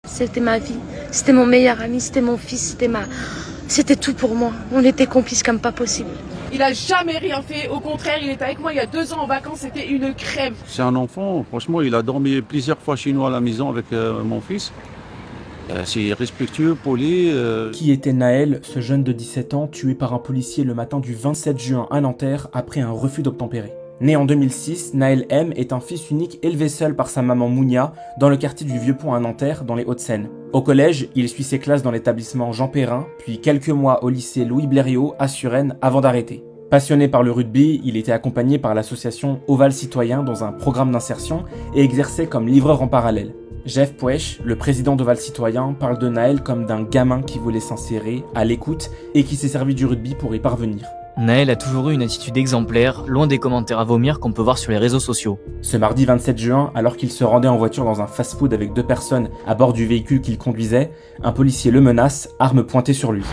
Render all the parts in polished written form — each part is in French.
C'était ma vie, c'était mon meilleur ami, c'était mon fils, c'était tout pour moi. On était complices comme pas possible. Il a jamais rien fait, au contraire, il était avec moi il y a 2 ans en vacances, c'était une crème. C'est un enfant, franchement, il a dormi plusieurs fois chez nous à la maison avec mon fils. C'est respectueux, poli. Qui était Naël, ce jeune de 17 ans tué par un policier le matin du 27 juin à Nanterre après un refus d'obtempérer? Né en 2006, Naël M est un fils unique élevé seul par sa maman Mounia dans le quartier du Vieux-Pont à Nanterre dans les Hauts-de-Seine. Au collège, il suit ses classes dans l'établissement Jean Perrin, puis quelques mois au lycée Louis Blériot à Suresnes avant d'arrêter. Passionné par le rugby, il était accompagné par l'association Oval Citoyen dans un programme d'insertion et exerçait comme livreur en parallèle. Jeff Puech, le président d'Oval Citoyen, parle de Naël comme d'un gamin qui voulait s'insérer, à l'écoute, et qui s'est servi du rugby pour y parvenir. Naël a toujours eu une attitude exemplaire, loin des commentaires à vomir qu'on peut voir sur les réseaux sociaux. Ce mardi 27 juin, alors qu'il se rendait en voiture dans un fast-food avec 2 personnes à bord du véhicule qu'il conduisait, un policier le menace, arme pointée sur lui.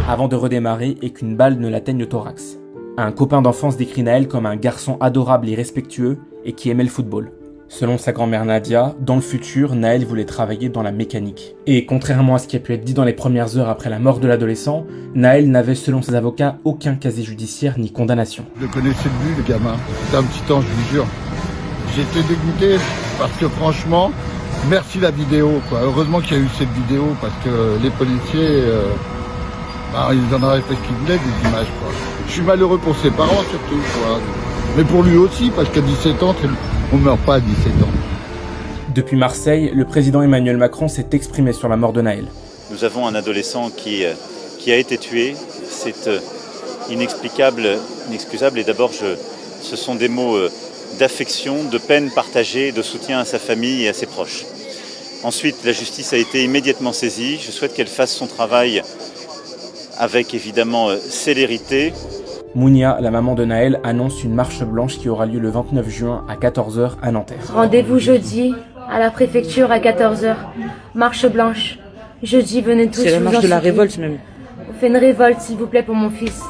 Avant de redémarrer et qu'une balle ne l'atteigne au thorax. Un copain d'enfance décrit Naël comme un garçon adorable et respectueux et qui aimait le football. Selon sa grand-mère Nadia, dans le futur, Naël voulait travailler dans la mécanique. Et contrairement à ce qui a pu être dit dans les premières heures après la mort de l'adolescent, Naël n'avait, selon ses avocats, aucun casier judiciaire ni condamnation. Je le connaissais de vue, le gamin. C'était un petit ange, je vous jure. J'étais dégoûté parce que franchement, merci la vidéo, quoi. Heureusement qu'il y a eu cette vidéo parce que les policiers, ils en auraient fait ce qu'ils voulaient des images, quoi. Je suis malheureux pour ses parents surtout, quoi. Mais pour lui aussi, parce qu'à 17 ans, on ne meurt pas à 17 ans. Depuis Marseille, le président Emmanuel Macron s'est exprimé sur la mort de Naël. Nous avons un adolescent qui a été tué. C'est inexplicable, inexcusable. Et d'abord, ce sont des mots d'affection, de peine partagée, de soutien à sa famille et à ses proches. Ensuite, la justice a été immédiatement saisie. Je souhaite qu'elle fasse son travail avec évidemment célérité. Mounia, la maman de Naël, annonce une marche blanche qui aura lieu le 29 juin à 14 h à Nanterre. Rendez-vous jeudi à la préfecture à 14 h. Marche blanche. Jeudi, venez tous. C'est la marche de la révolte même. On fait une révolte s'il vous plaît pour mon fils.